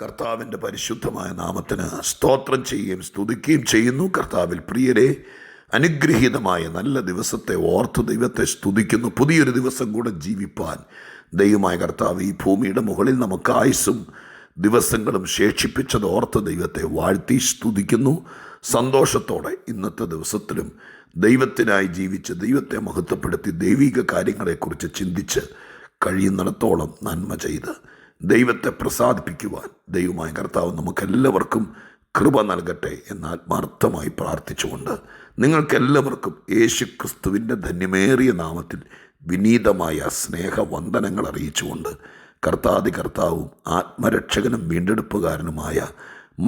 കർത്താവിൻ്റെ പരിശുദ്ധമായ നാമത്തിന് സ്തോത്രം ചെയ്യുകയും സ്തുതിക്കുകയും ചെയ്യുന്നു. കർത്താവിൽ പ്രിയരെ, അനുഗ്രഹീതമായ നല്ല ദിവസത്തെ ഓർത്ത് ദൈവത്തെ സ്തുതിക്കുന്നു. പുതിയൊരു ദിവസം കൂടെ ജീവിപ്പാൻ ദൈവമായ കർത്താവ് ഈ ഭൂമിയുടെ മുകളിൽ നമുക്ക് ആയുസ്സും ദിവസങ്ങളും ശേഷിപ്പിച്ചത് ഓർത്ത് ദൈവത്തെ വാഴ്ത്തി സ്തുതിക്കുന്നു. സന്തോഷത്തോടെ ഇന്നത്തെ ദിവസത്തിലും ദൈവത്തിനായി ജീവിച്ച് ദൈവത്തെ മഹത്വപ്പെടുത്തി ദൈവിക കാര്യങ്ങളെക്കുറിച്ച് ചിന്തിച്ച് കഴിയുന്നിടത്തോളം നന്മ ചെയ്ത് ദൈവത്തെ പ്രസാദിപ്പിക്കുവാൻ ദൈവമായ കർത്താവ് നമുക്കെല്ലാവർക്കും കൃപ നൽകട്ടെ എന്ന് ആത്മാർത്ഥമായി പ്രാർത്ഥിച്ചുകൊണ്ട് നിങ്ങൾക്കെല്ലാവർക്കും യേശുക്രിസ്തുവിൻ്റെ ധന്യമേറിയ നാമത്തിൽ വിനീതമായ സ്നേഹവന്ദനങ്ങൾ അറിയിച്ചുകൊണ്ട് കർത്താവും ആത്മരക്ഷകനും വീണ്ടെടുപ്പുകാരനുമായ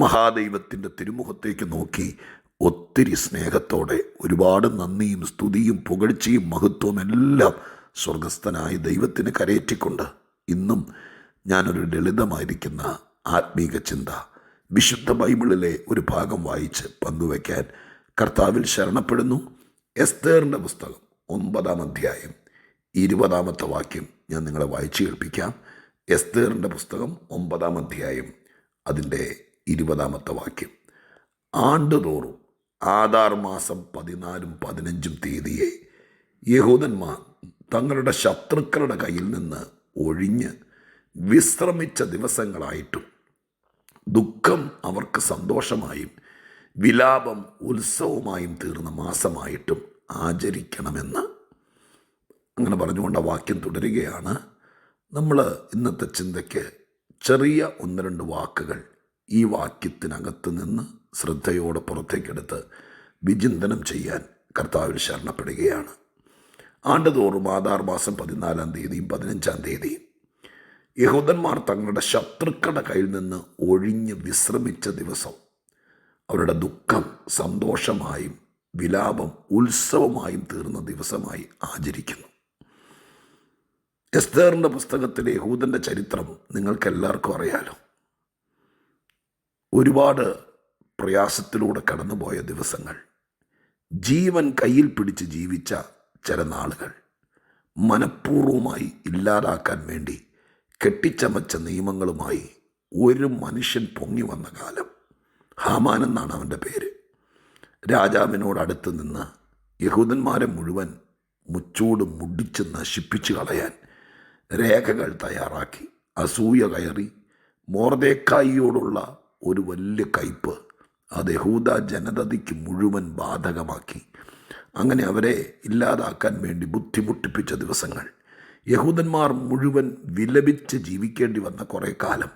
മഹാദൈവത്തിൻ്റെ തിരുമുഖത്തേക്ക് നോക്കി ഒത്തിരി സ്നേഹത്തോടെ ഒരുപാട് നന്ദിയും സ്തുതിയും പുകഴ്ചയും മഹത്വവും എല്ലാം സ്വർഗസ്ഥനായ ദൈവത്തിന് കരയേറ്റിക്കൊണ്ട് ഇന്നും ഞാനൊരു ലളിതമായിരിക്കുന്ന ആത്മീക ചിന്ത വിശുദ്ധ ബൈബിളിലെ ഒരു ഭാഗം വായിച്ച് പങ്കുവയ്ക്കാൻ കർത്താവിൽ ശരണപ്പെടുന്നു. എസ്തേറിൻ്റെ പുസ്തകം 9-ാം അധ്യായം 20-ാമത്തെ വാക്യം ഞാൻ നിങ്ങളെ വായിച്ചു കേൾപ്പിക്കാം. എസ്തേറിൻ്റെ പുസ്തകം 9-ാം അധ്യായം അതിൻ്റെ 20-ാമത്തെ വാക്യം. ആണ്ടുതോറും ആദാർ മാസം 14-ഉം 15-ഉം തീയതിയെ യഹൂദന്മാർ തങ്ങളുടെ ശത്രുക്കളുടെ കയ്യിൽ നിന്ന് ഒഴിഞ്ഞ് വിശ്രമിച്ച ദിവസങ്ങളായിട്ടും ദുഃഖം അവർക്ക് സന്തോഷമായും വിലാപം ഉത്സവമായും തീർന്ന മാസമായിട്ടും ആചരിക്കണമെന്ന് അങ്ങനെ പറഞ്ഞുകൊണ്ട് ആ വാക്യം തുടരുകയാണ്. നമ്മൾ ഇന്നത്തെ ചിന്തയ്ക്ക് ചെറിയ 1-2 വാക്കുകൾ ഈ വാക്യത്തിനകത്ത് നിന്ന് ശ്രദ്ധയോടെ പുറത്തേക്കെടുത്ത് വിചിന്തനം ചെയ്യാൻ കർത്താവിൽ ശരണപ്പെടുകയാണ്. ആണ്ടുതോറും ആദാർ മാസം 14-ാം തീയതിയും 15-ാം തീയതിയും യഹൂദന്മാർ തങ്ങളുടെ ശത്രുക്കളുടെ കയ്യിൽ നിന്ന് ഒഴിഞ്ഞ് വിശ്രമിച്ച ദിവസം അവരുടെ ദുഃഖം സന്തോഷമായും വിലാപം ഉത്സവമായും തീർന്ന ദിവസമായി ആചരിക്കുന്നു. എസ്തേറിൻ്റെ പുസ്തകത്തിലെ യഹൂദൻ്റെ ചരിത്രം നിങ്ങൾക്കെല്ലാവർക്കും അറിയാലോ. ഒരുപാട് പ്രയാസത്തിലൂടെ കടന്നുപോയ ദിവസങ്ങൾ, ജീവൻ കയ്യിൽ പിടിച്ച് ജീവിച്ച ചില നാളുകൾ മനഃപൂർവ്വമായി ഇല്ലാതാക്കാൻ വേണ്ടി കെട്ടിച്ചമച്ച നിയമങ്ങളുമായി ഒരു മനുഷ്യൻ പൊങ്ങി വന്ന കാലം. ഹാമാൻ എന്നാണ് അവൻ്റെ പേര്. രാജാവിനോടടുത്ത് നിന്ന് യഹൂദന്മാരെ മുഴുവൻ മുച്ചൂട് മുടിച്ച് നശിപ്പിച്ചു കളയാൻ രേഖകൾ തയ്യാറാക്കി അസൂയ കയറി മൊർദെഖായിയോടുള്ള ഒരു വലിയ കയ്പ് അത് യഹൂദ ജനതയ്ക്ക് മുഴുവൻ ബാധകമാക്കി. അങ്ങനെ അവരെ ഇല്ലാതാക്കാൻ വേണ്ടി ബുദ്ധിമുട്ടിപ്പിച്ച ദിവസങ്ങൾ, യഹൂദന്മാർ മുഴുവൻ വിലപിച്ച് ജീവിക്കേണ്ടി വന്ന കുറേ കാലം,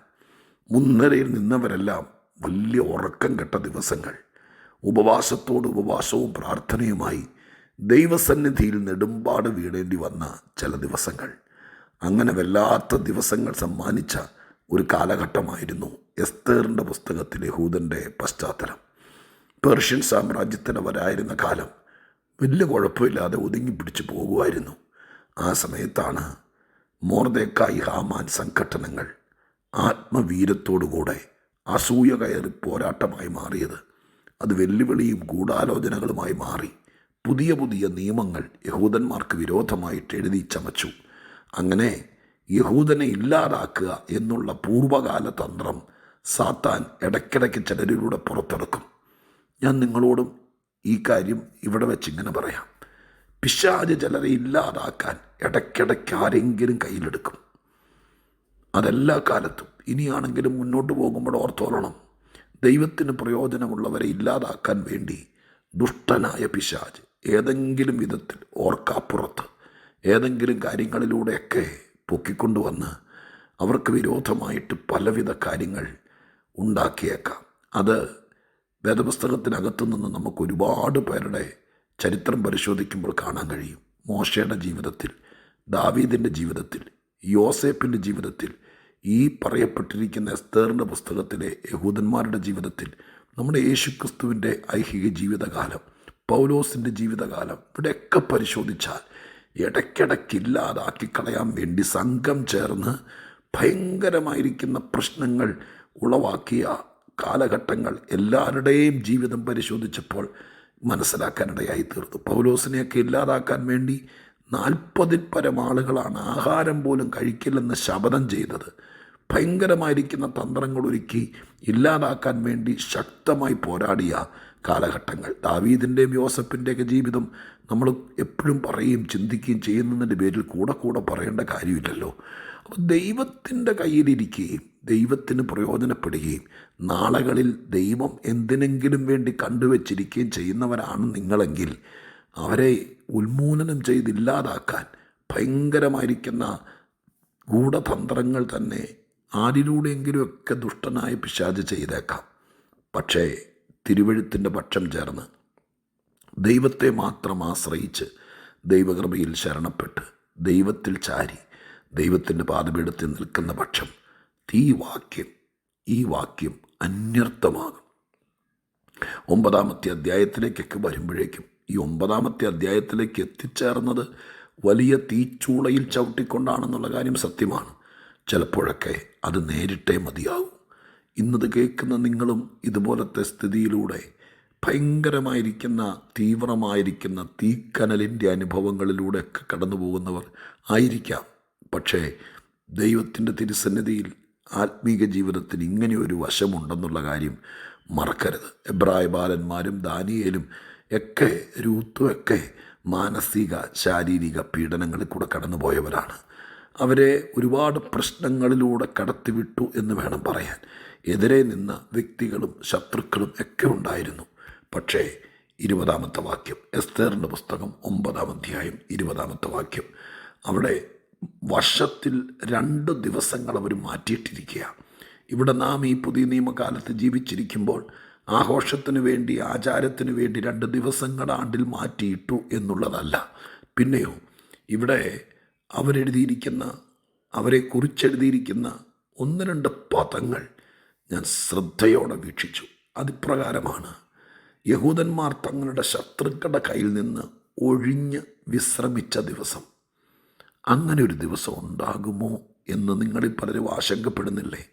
മുൻനിരയിൽ നിന്നവരെല്ലാം വലിയ ഉറക്കം കെട്ട ദിവസങ്ങൾ, ഉപവാസവും പ്രാർത്ഥനയുമായി ദൈവസന്നിധിയിൽ നെടുമ്പാട് വീഴേണ്ടി വന്ന ചില ദിവസങ്ങൾ, അങ്ങനെ വല്ലാത്ത ദിവസങ്ങൾ സമ്മാനിച്ച ഒരു കാലഘട്ടമായിരുന്നു എസ്തേറിൻ്റെ പുസ്തകത്തിൽ യഹൂദൻ്റെ പശ്ചാത്തലം. പേർഷ്യൻ സാമ്രാജ്യത്തിനവരായിരുന്ന കാലം വലിയ കുഴപ്പമില്ലാതെ ഒതുങ്ങി പിടിച്ചു പോകുമായിരുന്നു. ആ സമയത്താണ് മൊർദെഖായി ഹാമാൻ സംഘട്ടനങ്ങൾ ആത്മവീര്യത്തോടുകൂടെ അസൂയ കയറി പോരാട്ടമായി മാറിയത്. അത് വെല്ലുവിളിയും ഗൂഢാലോചനകളുമായി മാറി പുതിയ പുതിയ നിയമങ്ങൾ യഹൂദന്മാർക്ക് വിരോധമായിട്ട് എഴുതി ചമച്ചു. അങ്ങനെ യഹൂദനെ ഇല്ലാതാക്കുക എന്നുള്ള പൂർവ്വകാല തന്ത്രം സാത്താൻ ഇടയ്ക്കിടയ്ക്ക് ചിലരിലൂടെ പുറത്തെടുക്കും. ഞാൻ നിങ്ങളോടും ഈ കാര്യം ഇവിടെ വെച്ചിങ്ങനെ പറയാം. പിശാച് ചിലരെ ഇല്ലാതാക്കാൻ ഇടയ്ക്കിടയ്ക്ക് ആരെങ്കിലും കയ്യിലെടുക്കും. അതെല്ലാ കാലത്തും. ഇനിയാണെങ്കിലും മുന്നോട്ട് പോകുമ്പോൾ ഓർത്തോളണം, ദൈവത്തിന് പ്രയോജനമുള്ളവരെ ഇല്ലാതാക്കാൻ വേണ്ടി ദുഷ്ടനായ പിശാച് ഏതെങ്കിലും വിധത്തിൽ ഓർക്കാപ്പുറത്ത് ഏതെങ്കിലും കാര്യങ്ങളിലൂടെയൊക്കെ പൊക്കിക്കൊണ്ടുവന്ന് അവർക്ക് വിരോധമായിട്ട് പലവിധ കാര്യങ്ങൾ ഉണ്ടാക്കിയേക്കാം. അത് വേദപുസ്തകത്തിനകത്തു നിന്ന് നമുക്ക് ഒരുപാട് പേരുടെ ചരിത്രം പരിശോധിക്കുമ്പോൾ കാണാൻ കഴിയും. മോശയുടെ ജീവിതത്തിൽ, ദാവീദിൻ്റെ ജീവിതത്തിൽ, യോസേപ്പിൻ്റെ ജീവിതത്തിൽ, ഈ പറയപ്പെട്ടിരിക്കുന്ന എസ്തേറിൻ്റെ പുസ്തകത്തിലെ യഹൂദന്മാരുടെ ജീവിതത്തിൽ, നമ്മുടെ യേശുക്രിസ്തുവിൻ്റെ ഐഹിക ജീവിതകാലം, പൗലോസിൻ്റെ ജീവിതകാലം, ഇവിടെയൊക്കെ പരിശോധിച്ചാൽ ഇടയ്ക്കിടയ്ക്ക് ഇല്ലാതാക്കി കളയാൻ വേണ്ടി സംഘം ചേർന്ന് ഭയങ്കരമായിരിക്കുന്ന പ്രശ്നങ്ങൾ ഉളവാക്കിയ കാലഘട്ടങ്ങൾ എല്ലാവരുടെയും ജീവിതം പരിശോധിച്ചപ്പോൾ മനസ്സിലാക്കാനിടയായി തീർന്നു. പൗലോസിനെയൊക്കെ ഇല്ലാതാക്കാൻ വേണ്ടി 40-ൽ പരം ആളുകളാണ് ആഹാരം പോലും കഴിക്കില്ലെന്ന് ശപഥം ചെയ്തത്. ഭയങ്കരമായിരിക്കുന്ന തന്ത്രങ്ങൾ ഒരുക്കി ഇല്ലാതാക്കാൻ വേണ്ടി ശക്തമായി പോരാടിയ കാലഘട്ടങ്ങൾ. ദാവീദിൻ്റെയും യോസഫിൻ്റെയൊക്കെ ജീവിതം നമ്മൾ എപ്പോഴും പറയുകയും ചിന്തിക്കുകയും ചെയ്യുന്നതിൻ്റെ പേരിൽ കൂടെ പറയേണ്ട കാര്യമില്ലല്ലോ. അപ്പോൾ ദൈവത്തിൻ്റെ കയ്യിലിരിക്കുകയും ദൈവത്തിന് പ്രയോജനപ്പെടുകയും നാളുകളിൽ ദൈവം എന്തിനെങ്കിലും വേണ്ടി കണ്ടുവച്ചിരിക്കുകയും ചെയ്യുന്നവരാണ് നിങ്ങളെങ്കിൽ അവരെ ഉന്മൂലനം ചെയ്തില്ലാതാക്കാൻ ഭയങ്കരമായിരിക്കുന്ന ഗൂഢതന്ത്രങ്ങൾ തന്നെ ആരിലൂടെയെങ്കിലുമൊക്കെ ദുഷ്ടനായ പിശാച് ചെയ്തേക്കാം. പക്ഷേ തിരുവെഴുത്തിൻ്റെ പക്ഷം ചേർന്ന് ദൈവത്തെ മാത്രം ആശ്രയിച്ച് ദൈവകൃപയിൽ ശരണപ്പെട്ട് ദൈവത്തിൽ ചാരി ദൈവത്തിൻ്റെ പാദപീഠത്തിൽ നിൽക്കുന്ന പക്ഷം ഈ വാക്യം അന്വർത്ഥമാകും. 9-ാമത്തെ അധ്യായത്തിലേക്കൊക്കെ വരുമ്പോഴേക്കും ഈ 9-ാമത്തെ അധ്യായത്തിലേക്ക് എത്തിച്ചേർന്നത് വലിയ തീച്ചൂളയിൽ ചവിട്ടിക്കൊണ്ടാണെന്നുള്ള കാര്യം സത്യമാണ്. ചിലപ്പോഴൊക്കെ അത് നേരിട്ടേ മതിയാവും. ഇന്നത് കേൾക്കുന്ന നിങ്ങളും ഇതുപോലത്തെ സ്ഥിതിയിലൂടെ ഭയങ്കരമായിരിക്കുന്ന തീവ്രമായിരിക്കുന്ന തീക്കനലിൻ്റെ അനുഭവങ്ങളിലൂടെയൊക്കെ കടന്നു പോകുന്നവർ ആയിരിക്കാം. പക്ഷേ ദൈവത്തിൻ്റെ തിരുസന്നിധിയിൽ ആത്മീക ജീവിതത്തിന് ഇങ്ങനെയൊരു വശമുണ്ടെന്നുള്ള കാര്യം മറക്കരുത്. എബ്രായ ബാലന്മാരും ദാനിയേലും ഒക്കെ രൂത്തുമൊക്കെ മാനസിക ശാരീരിക പീഡനങ്ങളിൽ കൂടെ കടന്നുപോയവരാണ്. അവരെ ഒരുപാട് പ്രശ്നങ്ങളിലൂടെ കടത്തിവിട്ടു എന്ന് വേണം പറയാൻ. എതിരെ നിന്ന വ്യക്തികളും ശത്രുക്കളും ഒക്കെ ഉണ്ടായിരുന്നു. പക്ഷേ 20-ാമത്തെ വാക്യം, എസ്തേറിൻ്റെ പുസ്തകം 9-ാം അധ്യായം 20-ാമത്തെ വാക്യം, അവിടെ വർഷത്തിൽ 2 ദിവസങ്ങൾ അവർ മാറ്റിയിട്ടിരിക്കുക. ഇവിടെ നാം ഈ പുതിയ നിയമകാലത്ത് ജീവിച്ചിരിക്കുമ്പോൾ ആഘോഷത്തിന് വേണ്ടി ആചാരത്തിന് വേണ്ടി 2 ദിവസങ്ങൾ ആണ്ടിൽ മാറ്റിയിട്ടു എന്നുള്ളതല്ല. പിന്നെയോ ഇവിടെ അവരെ കുറിച്ചെഴുതിയിരിക്കുന്ന 1-2 പദങ്ങൾ ഞാൻ ശ്രദ്ധയോടെ വീക്ഷിച്ചു. അതിപ്രകാരമാണ്: യഹൂദന്മാർ തങ്ങളുടെ ശത്രുക്കളുടെ കയ്യിൽ നിന്ന് ഒഴിഞ്ഞ് വിശ്രമിച്ച ദിവസം. അങ്ങനെ ഒരു ദിവസം ഉണ്ടാകുമോ എന്ന് നിങ്ങളിൽ പലരും ആശങ്കപ്പെടുന്നില്ലേ?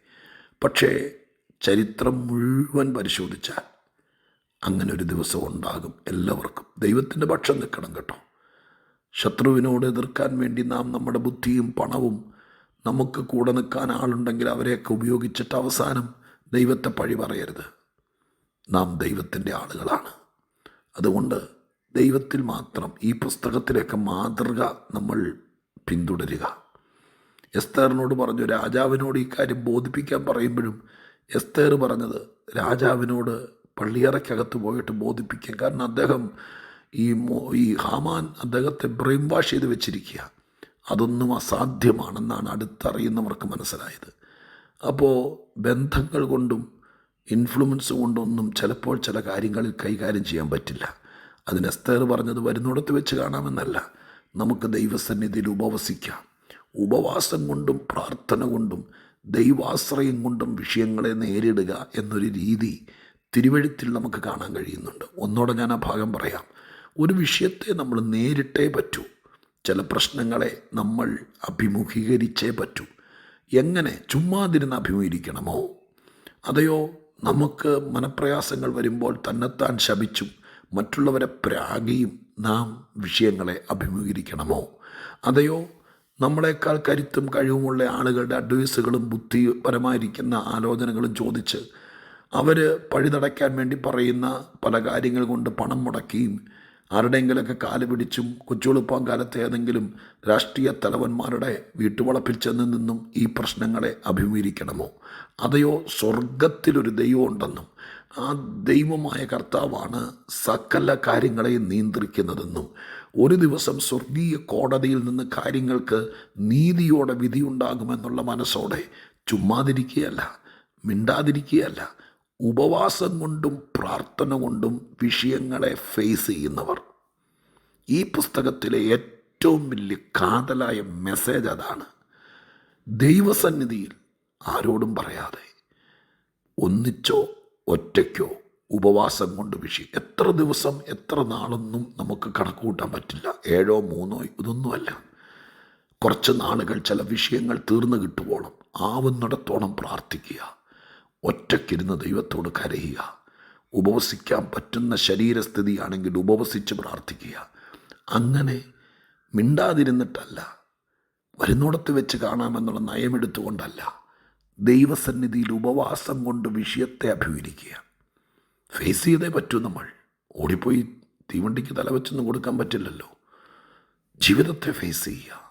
പക്ഷേ ചരിത്രം മുഴുവൻ പരിശോധിച്ചാൽ അങ്ങനെ ഒരു ദിവസം ഉണ്ടാകും. എല്ലാവർക്കും ദൈവത്തിൻ്റെ പക്ഷം നിൽക്കണം കേട്ടോ. ശത്രുവിനോട് എതിർക്കാൻ വേണ്ടി നാം നമ്മുടെ ബുദ്ധിയും പണവും, നമുക്ക് കൂടെ നിൽക്കാൻ ആളുണ്ടെങ്കിൽ അവരെയൊക്കെ ഉപയോഗിച്ചിട്ട് അവസാനം ദൈവത്തെ പഴി പറയരുത്. നാം ദൈവത്തിൻ്റെ ആളുകളാണ്. അതുകൊണ്ട് ദൈവത്തിൽ മാത്രം ഈ പുസ്തകത്തിലേക്ക് മാതൃക നമ്മൾ പിന്തുടരുക. എസ്തേറിനോട് പറഞ്ഞു, രാജാവിനോട് ഈ കാര്യം ബോധിപ്പിക്കാൻ പറയുമ്പോഴും എസ്തേർ പറഞ്ഞത് രാജാവിനോട് പള്ളിയറയ്ക്കകത്ത് പോയിട്ട് ബോധിപ്പിക്കുക. കാരണം അദ്ദേഹം ഈ ഹാമാൻ അദ്ദേഹത്തെ ബ്രെയിൻ വാഷ് ചെയ്ത് വെച്ചിരിക്കുക. അതൊന്നും അസാധ്യമാണെന്നാണ് അടുത്തറിയുന്നവർക്ക് മനസ്സിലായത്. അപ്പോൾ ബന്ധങ്ങൾ കൊണ്ടും ഇൻഫ്ലുവൻസ് കൊണ്ടൊന്നും ചിലപ്പോൾ ചില കാര്യങ്ങളിൽ കൈകാര്യം ചെയ്യാൻ പറ്റില്ല. അതിന് എസ്തേർ പറഞ്ഞത് വരുന്നിടത്ത് വെച്ച് കാണാമെന്നല്ല, നമുക്ക് ദൈവസന്നിധിയിൽ ഉപവസിക്കാം. ഉപവാസം കൊണ്ടും പ്രാർത്ഥന കൊണ്ടും ദൈവാശ്രയം കൊണ്ടും വിഷയങ്ങളെ നേരിടുക എന്നൊരു രീതി തിരുവെഴുത്തിൽ നമുക്ക് കാണാൻ കഴിയുന്നുണ്ട്. ഒന്നോടെ ഞാൻ ആ ഭാഗം പറയാം. ഒരു വിഷയത്തെ നമ്മൾ നേരിട്ടേ പറ്റൂ. ചില പ്രശ്നങ്ങളെ നമ്മൾ അഭിമുഖീകരിച്ചേ പറ്റൂ. എങ്ങനെ? ചുമ്മാതിരുന്ന് അഭിമുഖീകരിക്കണമോ? അതെയോ നമുക്ക് മനപ്രയാസങ്ങൾ വരുമ്പോൾ തന്നെത്താൻ ശപിച്ചും മറ്റുള്ളവരെ പ്രാഗിയും നാം വിഷയങ്ങളെ അഭിമുഖീകരിക്കണമോ? അതെയോ നമ്മളെക്കാൾ കരുത്തും കഴിവുമുള്ള ആളുകളുടെ അഡ്വൈസുകളും ബുദ്ധിപരമായിരിക്കുന്ന ആലോചനകളും ചോദിച്ച് അവർ പഴിതടയ്ക്കാൻ വേണ്ടി പറയുന്ന പല കാര്യങ്ങൾ കൊണ്ട് പണം മുടക്കിയും ആരുടെയെങ്കിലൊക്കെ കാല് പിടിച്ചും കൊച്ചുവെളുപ്പാൻ കാലത്തെ ഏതെങ്കിലും രാഷ്ട്രീയ തലവന്മാരുടെ വീട്ടുവളപ്പിൽ ചെന്ന് നിന്നും ഈ പ്രശ്നങ്ങളെ അഭിമുഖീകരിക്കണമോ? അതെയോ സ്വർഗത്തിലൊരു ദൈവമുണ്ടെന്നും ആ ദൈവമായ കർത്താവാണ് സകല കാര്യങ്ങളെയും നിയന്ത്രിക്കുന്നതെന്നും ഒരു ദിവസം സ്വർഗീയ കോടതിയിൽ നിന്ന് കാര്യങ്ങൾക്ക് നീതിയോടെ വിധിയുണ്ടാകുമെന്നുള്ള മനസ്സോടെ ചുമ്മാതിരിക്കുകയല്ല, മിണ്ടാതിരിക്കുകയല്ല, ഉപവാസം കൊണ്ടും പ്രാർത്ഥന കൊണ്ടും വിഷയങ്ങളെ ഫേസ് ചെയ്യുന്നവർ. ഈ പുസ്തകത്തിലെ ഏറ്റവും വലിയ കാതലായ മെസ്സേജ് അതാണ്. ദൈവസന്നിധിയിൽ ആരോടും പറയാതെ ഒന്നിച്ചോ ഒറ്റയ്ക്കോ ഉപവാസം കൊണ്ട് വിഷയം എത്ര ദിവസം എത്ര നാളൊന്നും നമുക്ക് കണക്ക് കൂട്ടാൻ പറ്റില്ല. 7 3 ഇതൊന്നുമല്ല. കുറച്ച് നാളുകൾ ചില വിഷയങ്ങൾ തീർന്നു കിട്ടുവോളം ആവുന്നിടത്തോളം പ്രാർത്ഥിക്കുക. ഒറ്റയ്ക്കിരുന്ന് ദൈവത്തോട് കരയുക. ഉപവസിക്കാൻ പറ്റുന്ന ശരീരസ്ഥിതിയാണെങ്കിൽ ഉപവസിച്ച് പ്രാർത്ഥിക്കുക. അങ്ങനെ മിണ്ടാതിരുന്നിട്ടല്ല, വരുന്നിടത്ത് വെച്ച് കാണാമെന്നുള്ള നയമെടുത്തുകൊണ്ടല്ല, ദൈവസന്നിധിയിൽ ഉപവാസം കൊണ്ട് വിഷയത്തെ അഭിമുഖീകരിക്കുക. ഫേസ് ചെയ്തേ പറ്റൂ. നമ്മൾ ഓടിപ്പോയി തീവണ്ടിക്ക് തലവെച്ചൊന്നും കൊടുക്കാൻ പറ്റില്ലല്ലോ. ജീവിതത്തെ ഫേസ് ചെയ്യുക.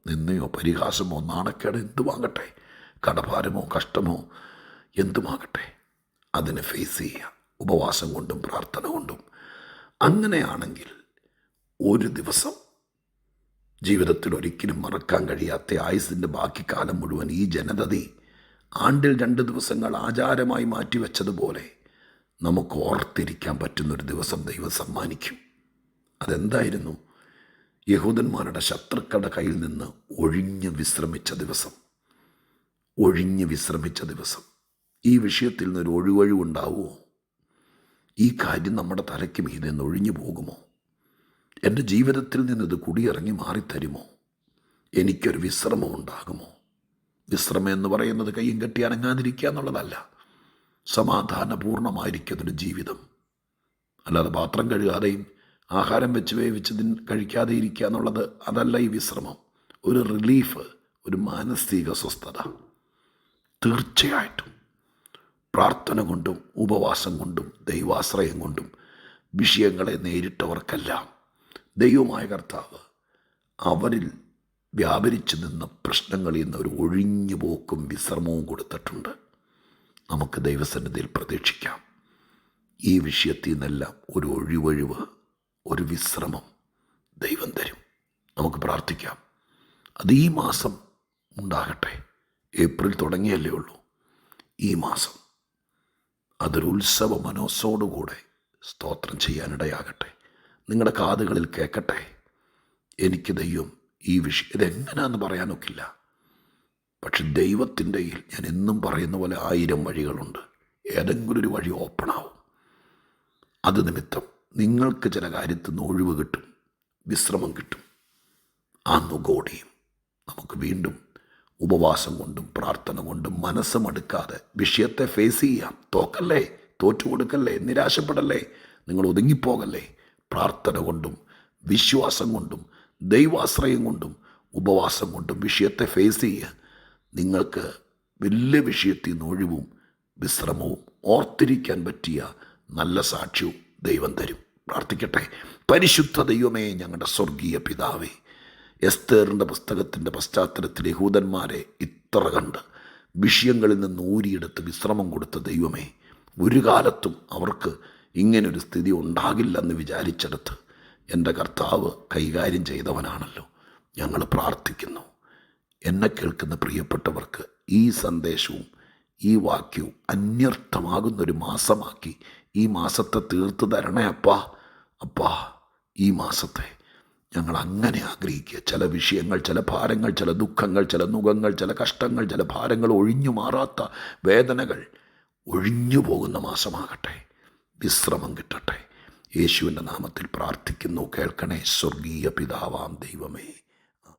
നിന്നയോ പരിഹാസമോ നാണക്കേട് എന്തുമാകട്ടെ, കടഭാരമോ കഷ്ടമോ എന്തുമാകട്ടെ, അതിനെ ഫേസ് ചെയ്യുക ഉപവാസം കൊണ്ടും പ്രാർത്ഥന കൊണ്ടും. അങ്ങനെയാണെങ്കിൽ ഒരു ദിവസം ജീവിതത്തിൽ ഒരിക്കലും മറക്കാൻ കഴിയാത്ത ആയുസിൻ്റെ ബാക്കി കാലം മുഴുവൻ ഈ ജനതതി ആണ്ടിൽ 2 ദിവസങ്ങൾ ആചാരമായി മാറ്റിവെച്ചതുപോലെ നമുക്ക് ഓർത്തിരിക്കാൻ പറ്റുന്നൊരു ദിവസം ദൈവം സമ്മാനിക്കും. അതെന്തായിരുന്നു? യഹൂദന്മാരുടെ ശത്രുക്കളുടെ കയ്യിൽ നിന്ന് ഒഴിഞ്ഞ് വിശ്രമിച്ച ദിവസം. ഒഴിഞ്ഞ് വിശ്രമിച്ച ദിവസം. ഈ വിഷയത്തിൽ നിന്നൊരു ഒഴിവഴിവുണ്ടാവുമോ? ഈ കാര്യം നമ്മുടെ തലയ്ക്ക് മീതെ നിന്ന് ഒഴിഞ്ഞു പോകുമോ? എൻ്റെ ജീവിതത്തിൽ നിന്നത് കുടിയിറങ്ങി മാറിത്തരുമോ? എനിക്കൊരു വിശ്രമം ഉണ്ടാകുമോ? വിശ്രമം എന്ന് പറയുന്നത് കയ്യും കെട്ടി അനങ്ങാതിരിക്കുക എന്നുള്ളതല്ല. സമാധാനപൂർണമായിരിക്കുന്നൊരു ജീവിതം. അല്ലാതെ പാത്രം കഴുകാതെയും ആഹാരം വെച്ച് വേവിച്ച് കഴിക്കാതെ ഇരിക്കുക എന്നുള്ളത് അതല്ല ഈ വിശ്രമം. ഒരു റിലീഫ്, ഒരു മാനസിക സ്വസ്ഥത. തീർച്ചയായിട്ടും പ്രാർത്ഥന കൊണ്ടും ഉപവാസം കൊണ്ടും ദൈവാശ്രയം കൊണ്ടും വിഷയങ്ങളെ നേരിട്ടവർക്കെല്ലാം ദൈവമായ കർത്താവ് അവരിൽ വ്യാപരിച്ചു നിന്ന പ്രശ്നങ്ങളിൽ നിന്ന് ഒരു ഒഴിഞ്ഞു പോക്കും വിശ്രമവും കൊടുത്തിട്ടുണ്ട്. നമുക്ക് ദൈവസന്നിധിയിൽ പ്രതീക്ഷിക്കാം. ഈ വിഷയത്തിൽ നിന്നെല്ലാം ഒരു ഒഴിവഴിവ്, ഒരു വിശ്രമം ദൈവം തരും. നമുക്ക് പ്രാർത്ഥിക്കാം. അത് ഈ മാസം ഉണ്ടാകട്ടെ. ഏപ്രിൽ തുടങ്ങിയല്ലേ ഉള്ളൂ. ഈ മാസം അതൊരു ഉത്സവ മനസ്സോടുകൂടെ സ്തോത്രം ചെയ്യാനിടയാകട്ടെ. നിങ്ങളുടെ കാതുകളിൽ കേൾക്കട്ടെ. എനിക്ക് ദൈവം ഈ വിഷയം ഇതെങ്ങനെയാണെന്ന് പറയാനൊക്കില്ല. പക്ഷെ ദൈവത്തിൻ്റെ ഞാൻ എന്നും പറയുന്ന പോലെ 1000 വഴികളുണ്ട്. ഏതെങ്കിലും ഒരു വഴി ഓപ്പണാവും. അത് നിമിത്തം നിങ്ങൾക്ക് ചില കാര്യത്തിൽ നിന്ന് ഒഴിവ് കിട്ടും, വിശ്രമം കിട്ടും. ആ നുകോടിയും നമുക്ക് വീണ്ടും ഉപവാസം കൊണ്ടും പ്രാർത്ഥന കൊണ്ടും മനസ്സ് മടുക്കാതെ വിഷയത്തെ ഫേസ് ചെയ്യാം. തോക്കല്ലേ, തോറ്റുകൊടുക്കല്ലേ, നിരാശപ്പെടല്ലേ, നിങ്ങൾ ഒതുങ്ങിപ്പോകല്ലേ. പ്രാർത്ഥന കൊണ്ടും വിശ്വാസം കൊണ്ടും ദൈവാശ്രയം കൊണ്ടും ഉപവാസം കൊണ്ടും വിഷയത്തെ ഫേസ് ചെയ്യുക. നിങ്ങൾക്ക് വലിയ വിഷയത്തിൽ നിന്ന് ഒഴിവും വിശ്രമവും ഓർത്തിരിക്കാൻ പറ്റിയ നല്ല സാക്ഷ്യവും ദൈവം തരും. പ്രാർത്ഥിക്കട്ടെ. പരിശുദ്ധ ദൈവമേ, ഞങ്ങളുടെ സ്വർഗീയ പിതാവേ, എസ്തേറിൻ്റെ പുസ്തകത്തിൻ്റെ പശ്ചാത്തലത്തിൽ യഹൂദന്മാരെ ഇത്ര കണ്ട് വിഷയങ്ങളിൽ നിന്ന് ഊരിയെടുത്ത് വിശ്രമം കൊടുത്ത ദൈവമേ, ഒരു കാലത്തും അവർക്ക് ഇങ്ങനൊരു സ്ഥിതി ഉണ്ടാകില്ലെന്ന് വിചാരിച്ചെടുത്ത് എൻ്റെ കർത്താവ് കൈകാര്യം ചെയ്തവനാണല്ലോ. ഞങ്ങൾ പ്രാർത്ഥിക്കുന്നു. എന്നെ കേൾക്കുന്ന പ്രിയപ്പെട്ടവർക്ക് ഈ സന്ദേശവും ഈ വാക്യവും അന്വർത്ഥമാകുന്നൊരു മാസമാക്കി ഈ മാസത്തെ തീർത്തു തരണേ അപ്പാ. അപ്പാ, ഈ മാസത്തെ ഞങ്ങൾ അങ്ങനെ ആഗ്രഹിക്കുക. ചില വിഷയങ്ങൾ, ചില ഭാരങ്ങൾ, ചില ദുഃഖങ്ങൾ, ചില നുഖങ്ങൾ, ചില കഷ്ടങ്ങൾ, ചില ഭാരങ്ങൾ, ഒഴിഞ്ഞു മാറാത്ത വേദനകൾ ഒഴിഞ്ഞു പോകുന്ന മാസമാകട്ടെ. വിശ്രമം കിട്ടട്ടെ. യേശുവിൻ്റെ നാമത്തിൽ പ്രാർത്ഥിക്കുന്നു. കേൾക്കണേ സ്വർഗീയ പിതാവാം ദൈവമേ.